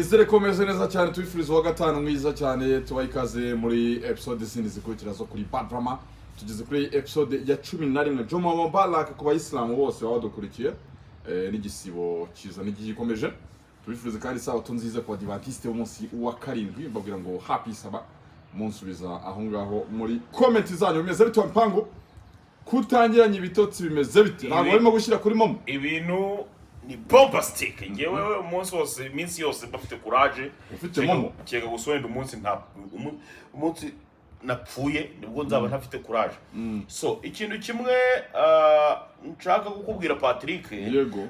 Izere komeze neza cyane tubifuriza wa gatanu mwiza cyane tubaye ikaze muri episode zindi zikurikira zo kuri Bad Drama. Tugeze kuri episode ya 11 Juma Mubarak ku bayisilamu bose badukurikiye n'igisibo kiza n'igikomeje. Tubifuriza kandi sawa tunziza ku Adventiste umunsi wa karindwi babwira ngo happy saba munsubiza aho ngaho muri comment zanyu bimeze bito mpango kutangiranye ibitotsi bimeze bite ntabwo barimo gushyira kuri momo ibintu ni bombastic ngewe umunsi wose iminsi yose bafite courage ufite momo cyega guswenda umunsi nta umunsi napfuye nibwo nzaba ntafite courage. So ikintu kimwe nshaka kukubwira Patrick,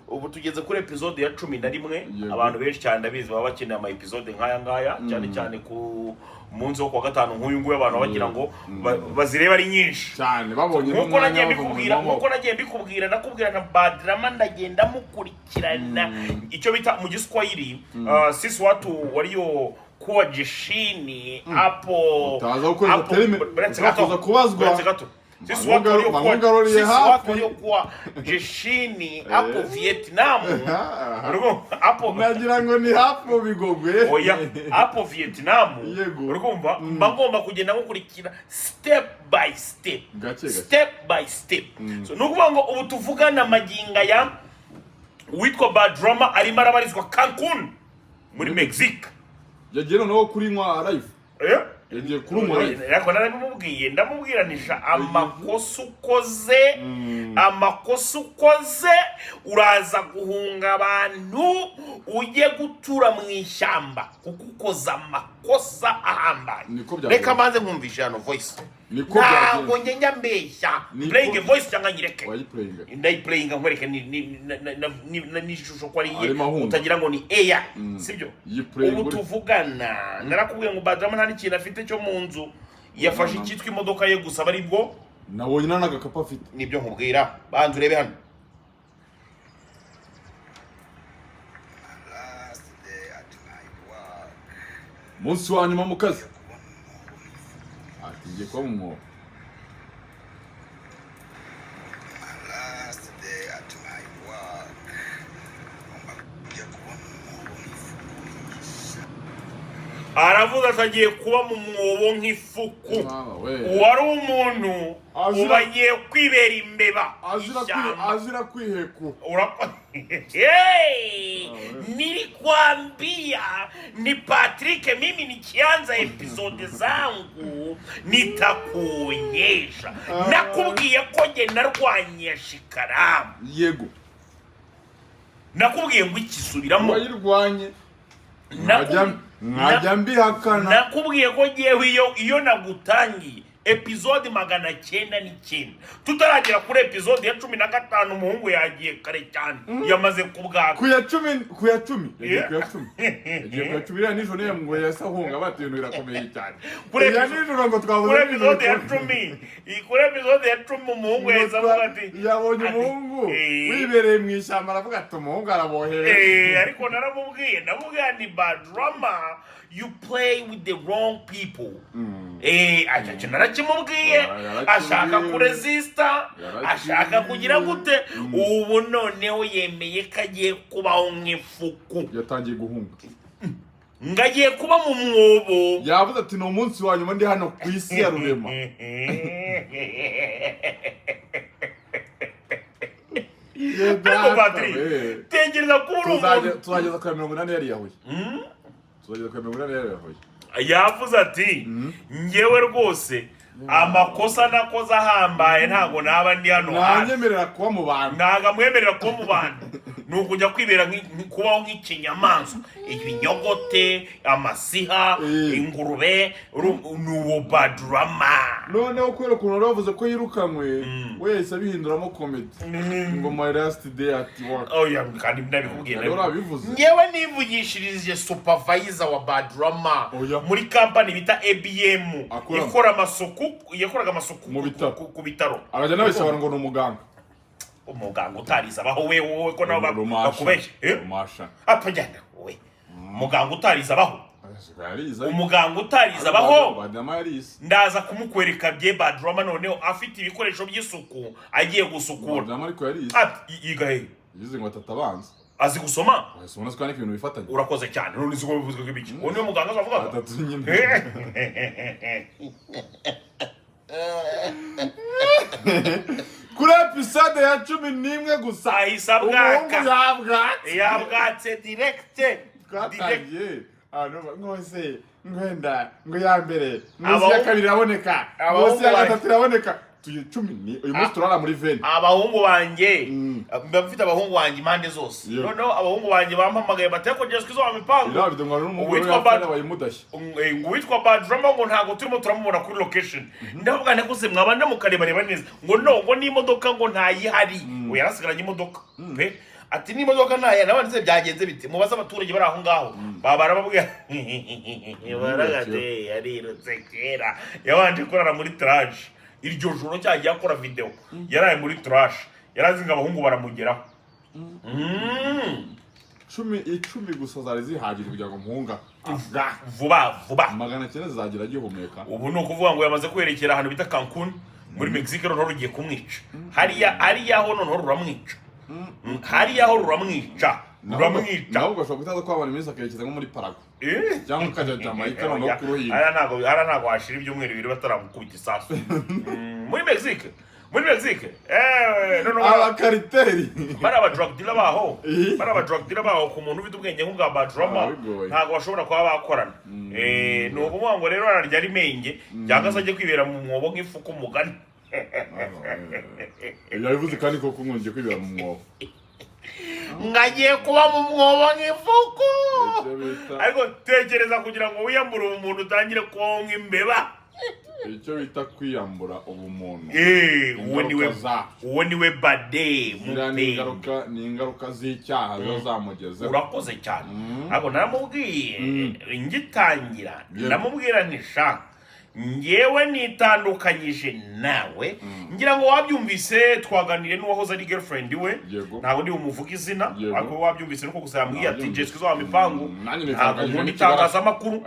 ubu tugeze kuri episode ya 11. Abantu benshi cyane ndabizi baba bakeneye ama episode nkaya ngaya cyane cyane ku munsi wo kwa gatanu nk'uyu nguyu abantu bagira ngo bazireba ari nyinshi cyane babonye nkuko nagiye mbikubwira nakubwira na Bad Drama ndagenda mukurikirana icyo bita mu Giswahili sisi watu walio kuwa jeshini hapo utaza ukoresha terime utaza kubazwa sisi watu waliokuwa jeshini hapo Vietnam hapo nagira ngo ni hapo Bigogwe oya hapo Vietnam urumva mbagomba kugenda nkukurikira step by step so nukuvuga ngo ubu tuvugana maginga ya witwa Bad Drama arimo arabarizwa Cancun muri Mexique. Yagiye no kurinywa live yagiye kurunywa live yako naramubwiye ndamubwiranisha amakosa ukoze uraza guhunga abantu ujye gutura mu ishyamba kukukoza amakosa ahambaye. Reka manze nkumvisha hano voice ntabwo njya mbeshya playing voice cyangwa nyireke ndayiplayinga nkwereke ni shusho ko ari utagira ngo ni AI sibyo. Ubu tuvugana narakubwiye ngo Bad Drama nta n'ikintu afite cyo mu nzu yafashe icyitwa imodoka ye gusa bari bwo nabonye n'agakapa afite nibyo nkubwira banze urebe hano. Munsi wa nyuma mu kazi ati ngiye kwa mu aravuga atagiye kuba mu mwobo nk'ifuku wari umuntu ubagiye kwibera imbeba azira kwiheku nilikwambia ni Patrick mimi nikianza episode zangu nitakuonyesha nakubwiye ko nge narwanye shikaramu yego nakubwiye ngo ikisubiramo wayirwanye najya mbihakana nakubwiye ko ngewe iyo nagutangiye episode 909 tutaragera kuri episode ya 15 umuhungu yagiye kare cyane yamaze kubwaka ku ya 10 yagiye ku ya 10 nijoro ne ngo yasahunga batinu irakomeye cyane ya nijoro ngo twavuze kuri episode ya 10 kuri episode ya 10 umuhungu yazavuga ati yabonye umuhungu wibereye mu ishyamba aravuga ati umuhungu arabohereye ariko naramubwiye ni Bad Drama you play with the wrong people. Acha narakimubwiye ashaka kuresista ashaka kugira gute ubu noneho yemeye kagiye kubaho nk'ifuku yatangiye guhunga ngagiye kuba mu mwobo yavuze ati no munsi wa nyuma ndi hano ku isi ya rurema ariko Patrick tegereza kubura tuzageza kwa 80 yari yahuye yavuze ati ngewe rwose amakosa nakoze ahambaye ntago naba ndi hano ntanyemerera kuba mu bantu ntagamwemerera kuba mu bantu nukujya kwibera kubaho nk'ikinyamaswa ibinyogote amasiha ingurube nuwo Bad Drama noneho kwera ukuntu bavuze ko yirukanwe wese abihinduramo comedy ngo my last day at work ya kandi ndabikubwiye ngewe nivugishirije supervisor wa Bad Drama muri company bita ABM ikora amasuku yakoraga amasuku ku bitaro arajya nabishobora ngo n'umuganga utariza abaho wewe ko nawe bakubeshye apajyana we muganga utariza abaho umuganga utariza abaho ndaza kumukwereka bye Bad Drama noneho afite ibikoresho by'isuku agiye gusukura ariko yarize yigahe yize ngo atatabanza azi gusoma ubona ko ibintu bifatanye urakoze cyane none uzi ko bivuze ko ibiki uwo niwe muganga azavuga atatu nyine kuri episode ya 11 gusa ahisa bwaka yabwatse direct twatangiye ngose ngwenda ngo ya mbere munsi ya kabiri iraboneka munsi ya gatatu iraboneka tuye 10 uyu munsi turara muri 20 abahungu banjye mbafite abahungu banjye impande zose noneho abahungu banjye bampamagaye bateko Jesco zo wamipango ira bidongwa n'umugore wafana bayimudashye ngo witwa Bad Drama ngo ntago turimo turamubona kuri location ndavuga ne kose mwabanda mukarebareba neza ngo no ngo n'imodoka ngo ntayihari yarasigaranye imodoka pe ati n'imodoka ntaya nabanditse byagenze biti mubaza abaturage bari aho ngaho barababwira baragate yarirutse kera yabanje kurara muri trash iryo joro cyagiye akora video yaraye muri trash yarazinga abahungu baramugeraho 10 gusa zari zihagije kugira ngo muhunga vuba magana cyane zagira gihumeka ubu no kuvuga ngo yamaze kwerekera ahantu bita Cancun muri Mexique no rugiye kumwica hariya ho none ruramwica hariya ho ruramwica ntabwo ashobora kutaza kwabana iminsi akerekeza nko muri Paraguay cyangwa ukajya Jamaica no kuruhinga ara ntago hashira ibyumweru bibiri bataramukubita isasu muri Mexique no abakariteri bara aba drug dealer baho ku muntu ufite ubwenge nk'ubwa Bad Drama ntago bashobora kuba bakorana no kuvuga ngo rero ararya ari menge cyangwa ajye kwibera mu mwobo nk'ifuku mugani yabivuze kandi koko nkungiye kwibera mu mwobo ngagiye kuba mu mwobo nk'ifuku ariko tekereza kugira ngo wiyambure umuntu utangire kubaho nk'imbeba icyo bita kwiyambura ubumuntu uwo niwe bade ni ingaruka z'icyaha zo zamugeze urakoze cyane ariko naramubwiye ngitangira namubwira ntisha ngewe nitandukanyije nawe ngira ngo wabyumvise twaganire n'uwahoze ari girlfriend we ntago ndi umuvuga izina ariko wabyumvise nuko gusa yambwiye ati Jesco zo wamipangu ntago nkunda itangazamakuru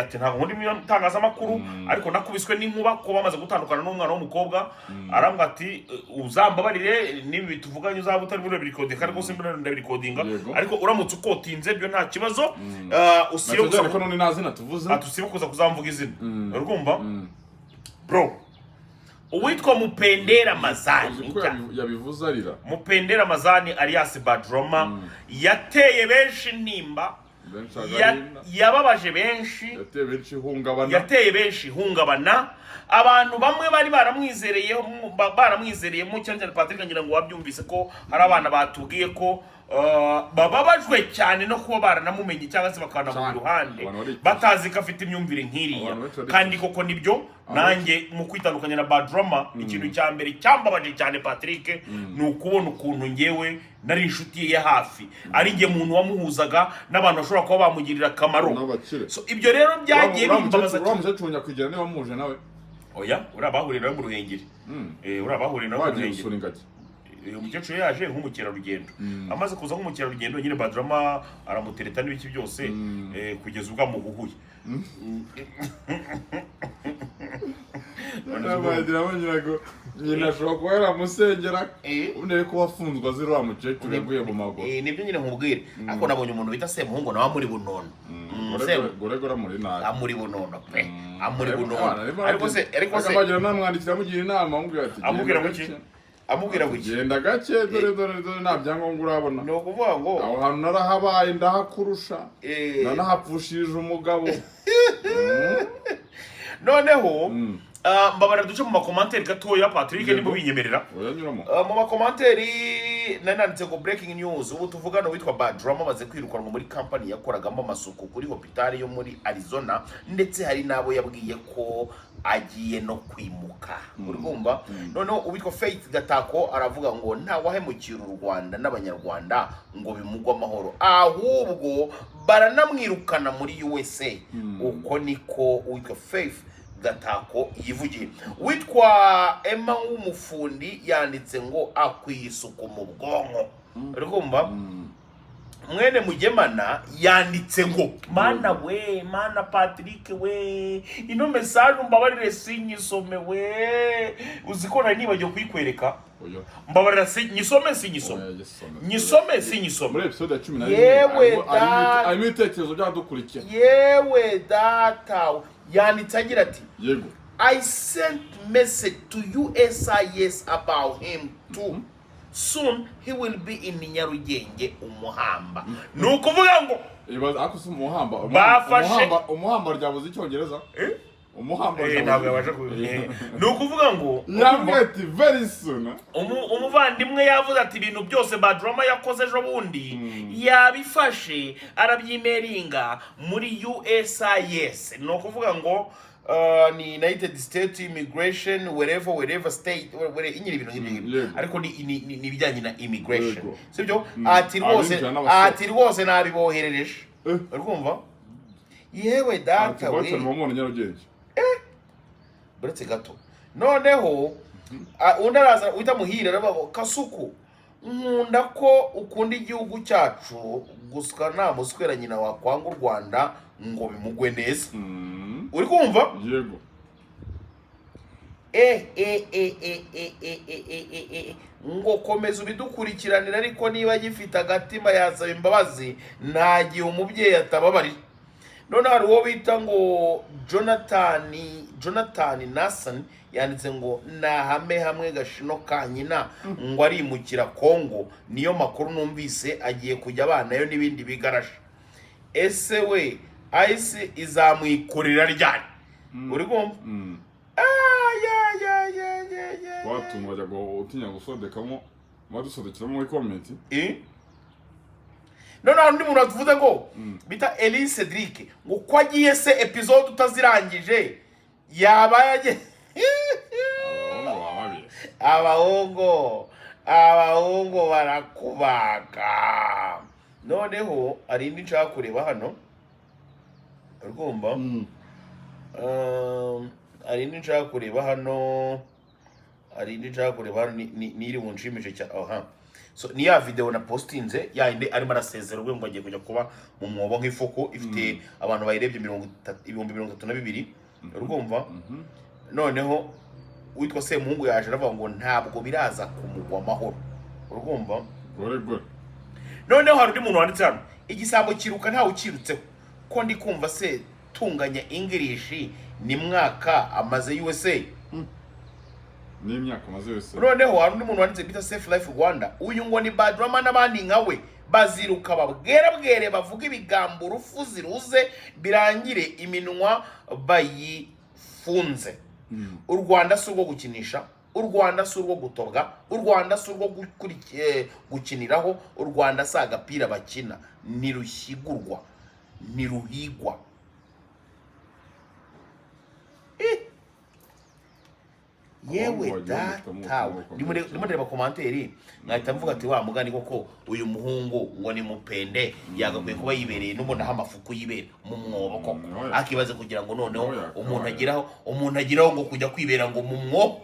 ati ntago nkunda itangazamakuru ariko nakubiswe n'inkuba ko bamaze gutandukana n'umwana w'umukobwa arambwa ati uzambabarire nibi tuvuganye uzaba utari muri recording ariko simba ndabirecordinga ariko uramutse ukotinze byo nta kibazo usiye gusa ko none nazina tuvuze atusibe kuza kuzamvuga izina urumva bro uwitwa Mupendera Mazani yabivuze arira Mupendera Mazani alias Bad Drama yateye benshi nimba yababaje benshi yateye benshi hungabana abantu bamwe bari baramwizereyemo cyane Patrick ngira ngo wabyumvise ko hari abana batubwiye ko bababajwe cyane no kuba baranamumenye cyangwa se bakana mu ruhande batazi ko afite imyumvire nk'iriya kandi koko nibyo nanjye mu kwitandukanya na Bad Drama ikintu cya mbere cyambabaje cyane Patrick ni ukubona ukuntu ngewe nari inshuti ye hafi ari nge muntu wamuhuzaga n'abantu bashobora kuba bamugirira akamaro so ibyo rero byagiye bimbabaza uramucunya kugira niba muje nawe oya urabahurira mu Ruhengeri urabahurira mu Ruhengeri umukecuru yaje nk'umukerarugendo amaze kuza nk'umukerarugendo nyine Bad Drama aramutereta n'ibiki byose kugeza ubwo amuhuhuye nabagira abanyirago nyina ashobora kuba yaramusengera undi ko wafunzwe azira wa mukecuru yaguye mu maguru nibyo nyine nkubwire ariko nabonye umuntu bita Semuhungu nawe muri Bunono Goregora muri nabi amuri Bunono pe amuri Bunono ariko se akabagira namwandikira amugira inama amubwira guki genda gake dore nta byangombwa urabona no kuvuga ngo aho hantu narahabaye ndahakurusha nanahapfushirije umugabo noneho mbabara duce mu makomantere gatoya Patrick nibo binyemerera mu makomantere nananditse ngo breaking news ubu tuvugana witwa Bad Drama maze kwirukanwa muri company yakoragamo amasuku kuri hospital yo muri Arizona ndetse hari nabo yabwiye ko agiye no kwimuka urumva noneho uwitwa Faith Gatako aravuga ngo nta wahemukira u Rwanda n'abanyarwanda ngo bimugwa amahoro ahubwo baranamwirukana muri USA uko niko uwitwa Faith Gatako yivugiye witwa Emma w'umufundi yanditse ngo akwiye isuku mu bwonko urumva mwene Mugemana yanditse ngo mana Patrick we ino message mbabarire sinyisome we uziko nari nibagiye kuyikwereka mbabarira sinyisome muri episode ya 10 yewe ari ibitekerezo byadukurikiye yewe data yanditse agira ati yego I sent message to USIS about him too. Soon he will be in Nyarugenge umuhamba. Nukuvuga ngo ibaza akusa umuhamba umuhamba ryabuze icyongereza umuhamba ntabwo yabasha nukuvuga ngo yamweti very soon umuvandimwe yavuze ati ibintu byose Badrama yakoze ejo bundi yabifashe arabyimeringa muri USIS. Nukuvuga ngo ni United States Immigration wherever state inyiri ibintu nk'ibyo ariko ni bijyanye na immigration sibyo ati rwose nabiboherereje urumva yewe data we buretse gato noneho undaraza uhita muhira aravuga Kasuku nkunda ko ukunda igihugu cyacu gusa nta muswera nyina wakwanga u Rwanda ngo bimugwe neza uri kumva yego ngo komeza ubidukurikiranira ariko niba gifite agatima yasaba imbabazi nta gihe umubyeyi atababarira. None hari uwo bita ngo Jonathan Nasan yanditse ngo nahame hamwe gashino kanyina ngo arimukira Kongo niyo makuru numvise agiye kujya abanayo n'ibindi bigarasha. Ese we Ice izamwikorera ryari uri kumva watumva jago utinya gusodekamo madusodekira muri comment none undi muntu atuvuze ngo bita Elise Cedric ngo kwagiye se episode utazirangije yaba yaje abahungu barakubaka. Noneho ari indi nshaka kureba hano urumva ari indi nshaka kureba hano niri bunshimishe cyane so ni ya video na postinze ya inde arimo arasezera ubwo ngo agiye kujya kuba mu mwobo nk'ifuko ifite abantu bayirebye 32,000 urumva noneho witwa Semungu yaje aravuga ngo ntabwo biraza kumugwa amahoro urumva noneho hari undi muntu wanditse hano igisambo kiruka ntawe ukirutseho ko ndi kumva se tunganya English ni mwaka amaze USA ni imyaka amaze USA. Noneho hari undi muntu wanditse bita Safe Life Rwanda uyu ngo ni Badrama n'abandi nkawe baziruka babwere bavuga ibigambo urufu ziruze birangire iminwa bayifunze. U Rwanda si urwo gukinisha, u Rwanda si urwo gutobwa, u Rwanda si urwo gukiniraho, u Rwanda si agapira bakina nirushyigurwa niruhigwa. Yewe data ndimo komanteri nkahita mvuga ati wa mugani koko uyu muhungu ngo ni mupende yagakwiye kuba yibereye n'umuntu aho amafuku yibera mu mwobo koko akibaze kugira ngo noneho umuntu agiraho ngo kujya kwibera ngo mu mwobo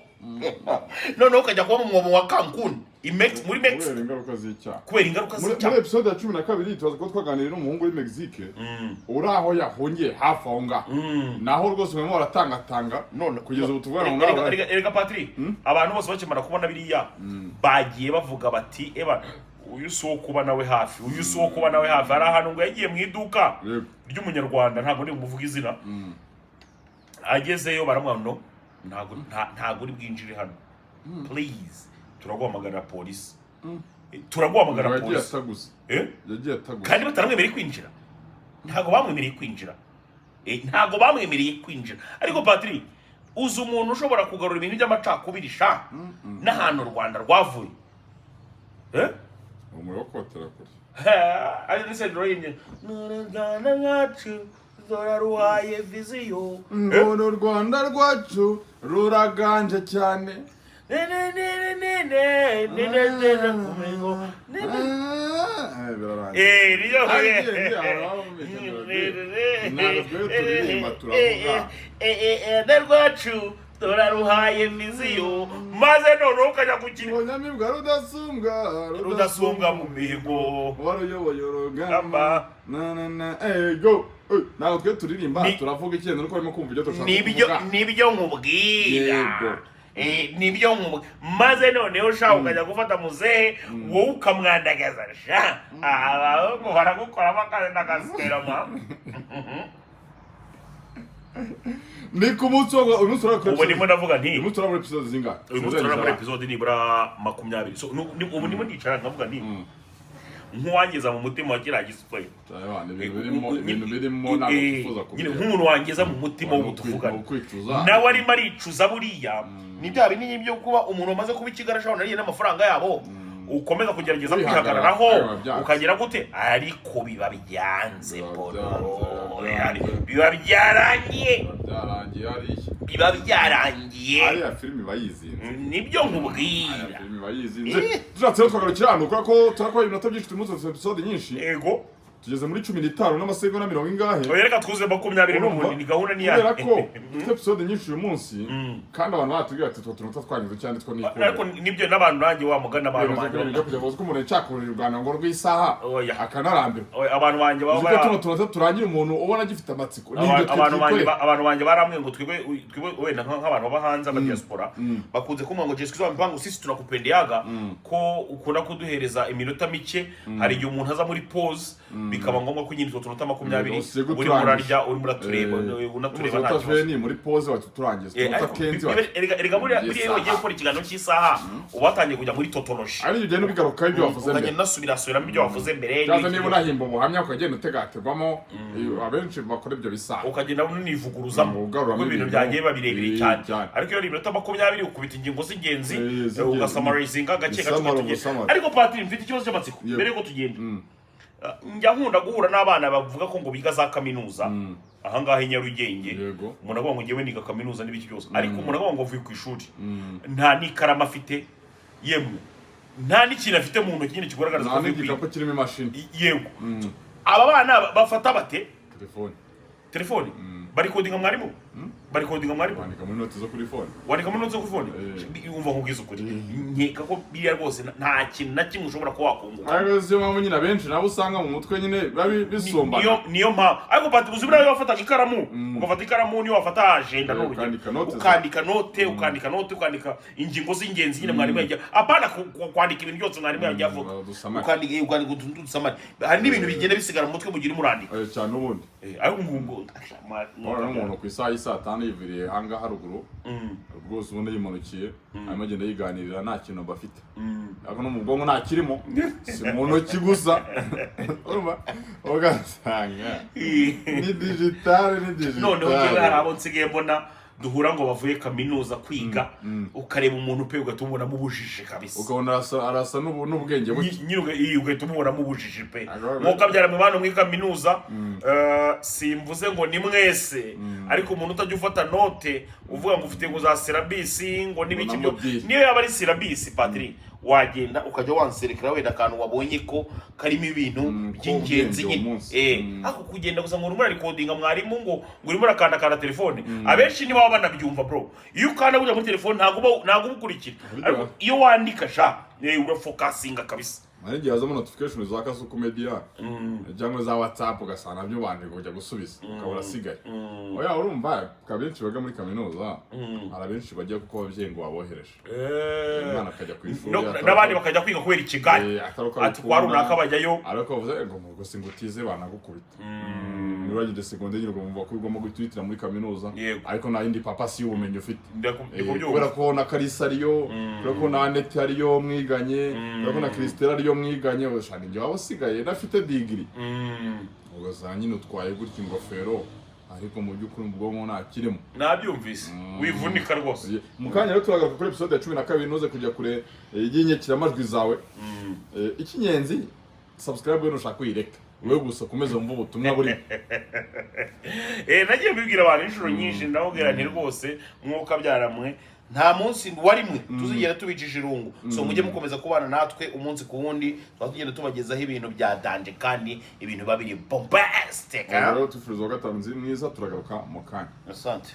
noneho ukajya kuba mu mwobo wa Cancun muri Mexico kubera ingaruka z'icyaha. Muri episode ya 12 tubaza ko twaganiriye n'umuhungu w'i Mexique uraho yahongeye hafi aho ngaho naho rwose mwe baratangatanga none kugeza ubu tuvugana ngo erega Patrick abantu bose bakimara kubona biriya bagiye bavuga bati eba uyu si wo kuba nawe hafi ari ahantu ngo yagiye mu iduka ry'umunyarwanda ntabwo ndi umuvuga izina agezeyo baramwano ntabwo uri bwinjire hano please turaguhamagara polisi kandi bataramwemereye kwinjira ntabwo bamwemereye kwinjira ariko Patrick uzi umuntu ushobora kugarura ibintu by'amacakubiri sha n'ahantu u Rwanda rwavuye umurokotera kuri ari nisendro yinye n'Rwanda rwacu zora ruhaye viziyo ngono Rwanda rwacu ruraganje cyane rwacu turaruhaye viziyo maze noneho ukajya gukina nyamibwa rudasumbwa mu mihigo waruyoboye urugamba go ntabwo twe turirimba turavuga ikintu nuko barimo kumva ibyo dushaka kuvuga nibyo nkubwira nibyo nkubwira maze noneho ushaka ukajya gufata muzehe wowe ukamwandagaza sha abahungu baragukoramo akazi n'agasikera ni ku munsi wo uyu munsi urakora ubu ndimo ndavuga nti uyu munsi urakora episode zingahe uyu munsi urakora episode nibura 20 so ubu ndimo ndicara nkavuga nti nk'uwangeza mu mutima wa kiriya gisipure ibintu birimo ntabwo twifuza nyine nk'umuntu wangeza mu mutima wo tuvugana nawe arimo aricuza buriya ni bya binini byo kuba umuntu wamaze kuba ikigarashaho nariye n'amafaranga yabo ukomeza kugerageza kwihagararaho ukagera gute ariko biba byanze biba byarangiye biba byarangiye ariya filime bayizinze nibyo nkubwira filime bayizinze turatse twagarukira hano kuko ko turakora ibintu byinshi turi munsi episode nyinshi yego tugeze muri 15 n'amasegonda 40 ingahe reka twuze 20 n'ubundi ni gahunda ni kubera ko dufite episode nyinshi uyu munsi kandi abantu batubwira ati tunota twanyuze cyane two nikora ariko nibyo n'abantu nanjye wamugana abantu banje kujya kuza ko umuntu yacakurira Rwanda ngo rw'isaha akanarambira abantu banje baba tunota turangira umuntu ubona gifite amatsiko abantu banje baramwe ngo twebwe wenda nk'abantu bahanze aba diaspora bakunze kumwa ngo Jesu mpango sisi tunakupendeaga ko ukunda kuduhereza iminota mike hari igihe umuntu aza muri pause bikaba ngombwa ko nyine tunota 20 uri murarya uri muratureba unatureba nta kibazo ni muri pause waturangiza tunota kenzi erega muri iyo ugiye gukora ikiganiro cy'isaha ubatangiye kujya muri totology ari ugenda ubigaruka ibyo wavuze mbere ukagenda nasubirasubiramo ibyo wavuze mbere cyangwa niba unahimba ubuhamya ukagenda utegategwamo abenshi bakora ibyo bisaha ukagenda univuguruzamo ibintu byagiye babirebire cyane ariko iyo iminota 20 ukubita ingingo z'ingenzi ugasamarizinga gake gake ariko Patrick mfite ikibazo cy'amatsiko mbere yuko tugenda njya nkunda guhura n'abana bavuga ko ngo biga za kaminuza ahangaha i Nyarugenge umuntu avuga ngo ngewe niga kaminuza n'ibiki byose ariko umuntu avuga ngo avuye ku ishuri nta n'ikarama afite yemwe nta n'ikintu afite mu ntoki nyine kigaragaza ko avuye ko kirimo imashini yego aba bana bafata bate telefone bari kodinga mwarimu wandika muri note zo kuri phone umva nkubwiza ukuri nkeka ko biriya rwose nta kintu na kimwe ushobora kuba wakunguka ariko ziyo mpamvu nyine abenshi nabo usanga mu mutwe nyine bisombana niyo mpamvu ariko Pati uzi buriya wafata ikaramu ugafata ikaramu niyo wafata agenda ukandika ukandika ingingo z'ingenzi nyine mwarimu yagiye apana kwandika ibintu byose mwarimu yagiye avuga ukandika utuntu dusamari hari n'ibintu bigenda bisigara mu mutwe mu gihe murandika cyane ubundi ariko ngumbo umuntu ku isaha y'isa 5 yiviriye hanga haruguru rwose ubundi yimanukiye arimo agenda yiganirira nta kintu bafite ariko no mu bwonko nta kirimo si mu ntoki gusa ugasanga ni digital noneho ngewe hari abo nsigaye mbona duhura ngo bavuye kaminuza kwiga ukareba umuntu pe ugatumubona mu bujiji kabisa ukabona arasa n'ubwenge buke nyine ugatumubona mu bujiji pe nkuko byara mu bantu muri kaminuza simvuze ngo ni mwese ariko umuntu utajya ufata note uvuga ngo ufite ngo za serabisi ngo nibiki byo niyo yaba ari serabisi Patrick wagenda ukajya wanserekera wenda akantu wabonye ko karimo ibintu by'ingenzi nyine ako kugenda gusa ngo urimo recordinga mwarimu ngo urimo rakanda telefone abenshi niba banabyumva bro iyo ukanda kujya muri telefone ntago ubukurikira ariko iyo wandika sha urafocusinga kabisa Ngiye hazamo notification za Kasuku Media cyangwa za WhatsApp ugasana nabyo bandika kujya gusubiza ukabura sigaye oya urumva kabenshi baga muri kaminuza arabenshi bajya kuko abavyeyi ngo babohereje umwana akajya ku ishuri n'abandi bakajya kwiga kubera ikigali ati kwa runaka bajyayo ariko bavuze ngo ngo singutize banagukubita nuragide secondaire ngo mumva ko ugomba gutwitira muri kaminuza ariko na indi papa si ubumenyi ufite kubera ko na Kalisa ariyo kubera ko na Annette ariyo mwiganye kubera ko na Christelle ariyo mwiganye bashani nje wabo sigaye nafite degree ugasanga nyine utwaye gutya ingofero ariko mu by'ukuri ubwonko nta kirimo nabyumvise wivunika rwose mukanya rero turagaruka kuri episode ya 12 noze kujya kure y'inyekira amajwi zawe ikinyenzi subscribe no shaka kuyireka wewe gusa komeza umva ubutumwa buri nagiye bibwira abantu inshuro nyinshi ndababwira nti rwose mwuka byaramwe nta munsi warimwe tuzigera tubicisha irungu so mujye mukomeza kubana natwe umunsi ku wundi tugenda tubagezaho ibintu bya danje kandi ibintu babiri bombastic rero tufurizo gatanu nzi mwiza turagaruka mu kanya asante